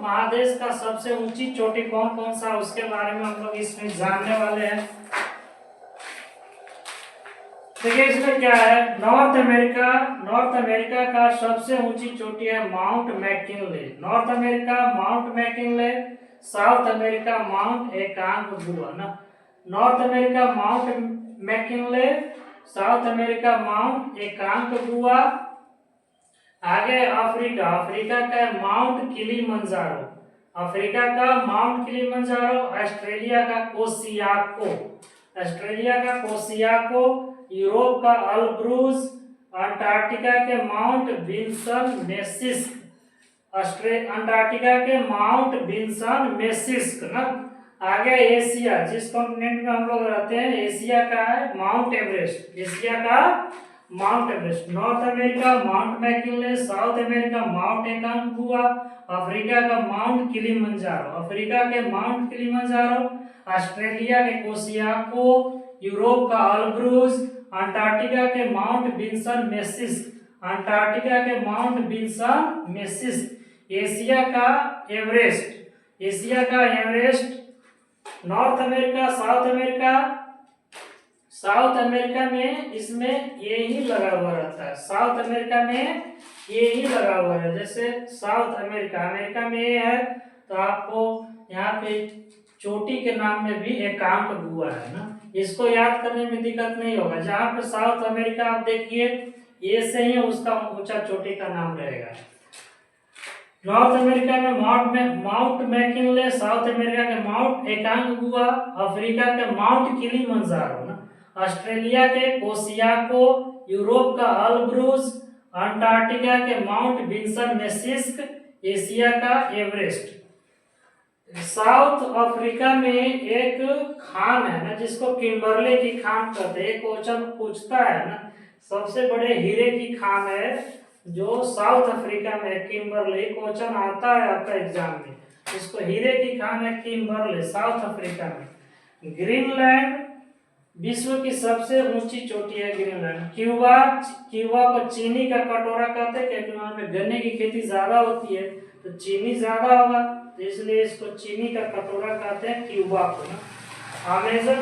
महादेश का सबसे ऊंची चोटी कौन कौन सा, उसके बारे में हम लोग इसमें जानने वाले हैं। देखिए इसमें क्या है, नॉर्थ अमेरिका का सबसे ऊंची चोटी है Mount McKinley. North America Mount McKinley, South America Mount Aconcagua ना। North America Mount McKinley, South America Mount Aconcagua. आगे अफ्रीका का माउंट किलिमंजारो, अफ्रीका का माउंट किलिमंजारो। ऑस्ट्रेलिया का कोसियाको, यूरोप का अल्ब्रूज, अंटार्कटिका के माउंट विल्सन मेसिस्क, अंटार्कटिका के Mount Wilson Massif ना। आगे एशिया, जिस कॉन्टिनेंट में हम लोग रहते हैं, एशिया का है माउंट एवरेस्ट, एशिया का mount Everest. North America Mount McKinley, South America Mount एकांगुआ, Africa का माउंट किलिमंजारो, अफ्रीका के माउंट किलिमंजारो, ऑस्ट्रेलिया के कोसियाको, यूरोप का अल्ब्रूज, अंटार्कटिका के माउंट विल्सन मेसिस्क, अंटार्कटिका के माउंट विल्सन मेसिस्क। एशिया का एवरेस्ट, एशिया का Everest. North America, south America में इसमें ये ही लगा हुआ रहता है, साउथ अमेरिका में ये ही लगा हुआ है। जैसे साउथ अमेरिका में ये है, तो आपको यहाँ पे चोटी के नाम में भी एकांगुआ है ना, इसको याद करने में दिक्कत नहीं होगा। जहाँ पे साउथ अमेरिका आप देखिए, ये से ही उसका ऊंचा चोटी का नाम रहेगा। नॉर्थ अमेरिका में माउंट मैकिनले, साउथ अमेरिका के माउंट एकांगुआ, अफ्रीका के माउंट किलिमंजारो ना, ऑस्ट्रेलिया के कोसियाको, यूरोप का अल्ब्रूज, अंटार्कटिका के माउंट विल्सन मेसिस्क, एशिया का एवरेस्ट। साउथ अफ्रीका में एक खान है ना, जिसको किम्बरले की खान कहते हैं। क्वेश्चन पूछता है ना, सबसे बड़े हीरे की खान है जो साउथ अफ्रीका में, किम्बरले। क्वेश्चन आता है आपका एग्जाम में, इसको हीरे की खान है किम्बरले, साउथ अफ्रीका में। ग्रीनलैंड विश्व की सबसे ऊंची चोटी है ग्रीनलैंड। क्यूबा को चीनी का कटोरा कहते हैं, क्योंकि वहां पे गन्ने की खेती ज्यादा होती है, तो चीनी ज्यादा होगा, तो इसलिए इसको चीनी का कटोरा कहते हैं क्यूबा को ना। अमेजन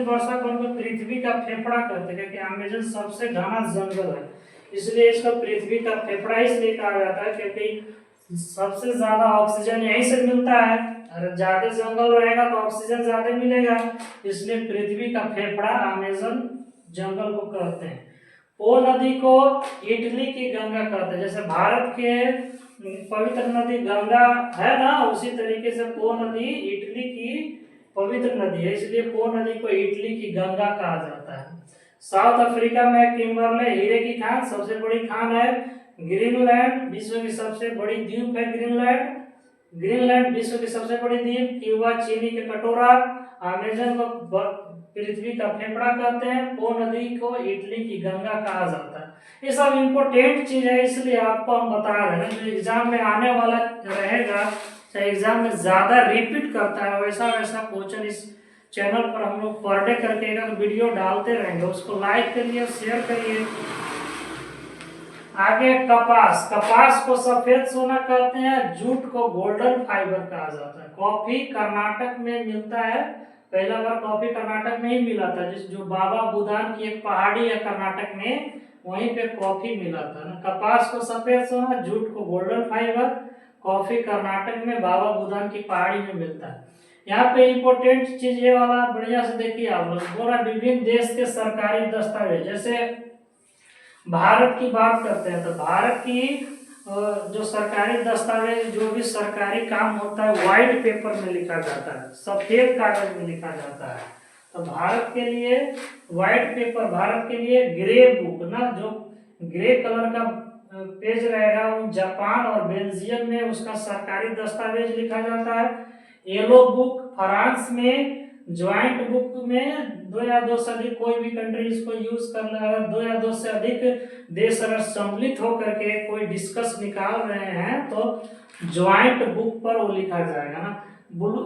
वर्षा वन को पृथ्वी का फेफड़ा कहते हैं, क्योंकि अमेजन सबसे घना जंगल है, इसलिए इसको पृथ्वी का फेफड़ा इसलिए कहा जाता है, क्योंकि सबसे ज्यादा ऑक्सीजन यहीं से मिलता है। अगर ज्यादा जंगल रहेगा तो ऑक्सीजन ज्यादा मिलेगा, इसलिए पृथ्वी का फेफड़ा अमेजन जंगल को कहते हैं। पो नदी को इटली की गंगा कहते हैं। जैसे भारत के पवित्र नदी गंगा है ना, उसी तरीके से पो नदी इटली की पवित्र नदी है, इसलिए पो नदी को इटली की गंगा कहा जाता है। साउथ अफ्रीका में किम्बरले हीरे की खान सबसे बड़ी खान है। ग्रीनलैंड विश्व की सबसे बड़ी द्वीप है, ग्रीनलैंड विश्व की सबसे बड़ी द्वीप। क्यूबा चीनी के कटोरा, अमेजन को पृथ्वी का फेफड़ा कहते हैं, पो नदी को इटली की गंगा कहा जाता है। ये सब इम्पोर्टेंट चीज है, इसलिए आपको हम बता रहे हैं। जो एग्जाम में आने वाला रहेगा, चाहे एग्जाम में ज्यादा रिपीट करता है, वैसा क्वेश्चन इस चैनल पर हम लोग पर डे करके वीडियो डालते रहेंगे, उसको लाइक करिए, शेयर करिए। आगे कपास को सफेद सोना कहते हैं, जूट को गोल्डन फाइबर कहा जाता है। कॉफी कर्नाटक में मिलता है, पहला बार कॉफी कर्नाटक में ही मिला था, जो बाबा बुदान की एक पहाड़ी है कर्नाटक में, वहीं पे कॉफी मिला था ना। कपास को सफेद सोना, जूट को गोल्डन फाइबर, कॉफी कर्नाटक में बाबा बुदान की पहाड़ी में मिलता है। यहाँ पे इम्पोर्टेंट चीज ये वाला बढ़िया से देखिए आप लोग, पूरा विभिन्न देश के सरकारी दस्तावेज। जैसे भारत की बात करते हैं, तो भारत की जो सरकारी दस्तावेज, जो भी सरकारी काम होता है, व्हाइट पेपर में लिखा जाता है, सफेद कागज में लिखा जाता है। तो भारत के लिए व्हाइट पेपर, भारत के लिए ग्रे बुक ना, जो ग्रे कलर का पेज रहेगा, वो जापान और बेल्जियम में उसका सरकारी दस्तावेज लिखा जाता है। येलो बुक फ्रांस में, ज्वाइंट बुक में 2 या 2 से अधिक कोई भी कंट्री इसको यूज कर रहा है, 2 या 2 से अधिक देश अगर सम्मिलित होकर के कोई डिस्कस निकाल रहे हैं, तो ज्वाइंट बुक पर वो लिखा जाएगा ना।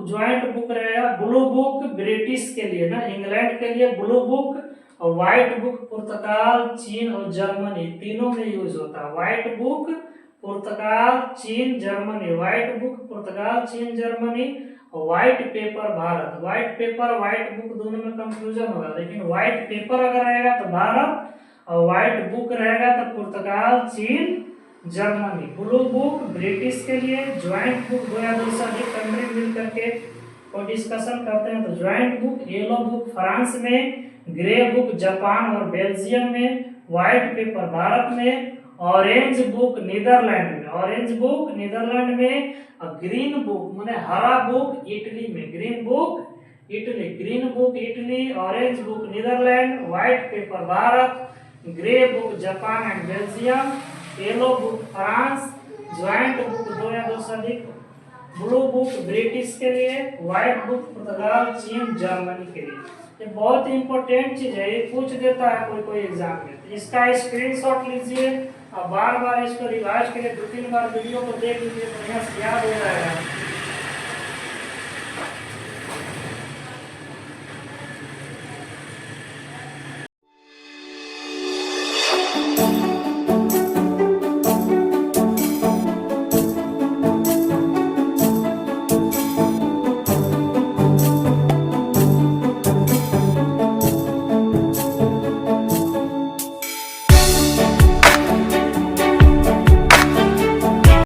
ज्वाइंट बुक रहेगा। ब्लू बुक ब्रिटिश के लिए ना, इंग्लैंड के लिए ब्लू बुक, और व्हाइट बुक पुर्तगाल, चीन और जर्मनी तीनों में यूज होता है। व्हाइट बुक पुर्तगाल, चीन, जर्मनी। व्हाइट बुक पुर्तगाल, चीन, Germany. White paper Bharat. White paper white book दोनों में कंफ्यूजन होगा, लेकिन व्हाइट पेपर अगर रहेगा तो भारत, और व्हाइट बुक रहेगा तो पुर्तगाल, चीन, जर्मनी। ब्लू बुक ब्रिटिश के लिए। ज्वाइंट बुक दो या दो से अधिक कंट्री मिल करके कोई डिस्कशन करते हैं तो joint book. Yellow book France में, ग्रे बुक जापान और बेल्जियम में, व्हाइट पेपर भारत में, ऑरेंज बुक नीदरलैंड में। ऑरेंज बुक नीदरलैंड में, और ग्रीन बुक माने हरा बुक इटली में। Green book Italy, green book Italy, orange book Netherland, white paper Bharat, grey book Japan and Belgium, yellow book France, joint book दो या दो से अधिक, ब्लू बुक ब्रिटिश के लिए, व्हाइट बुक पुर्तगाल, चीन, जर्मनी के लिए। ये बहुत ही इंपॉर्टेंट चीज है, ये पूछ देता है कोई कोई एग्जाम में, तो इसका स्क्रीनशॉट लीजिए और बार बार इसको रिवाइज करिए, 2-3 बार वीडियो को देख लीजिए, बढ़िया से याद हो जाएगा।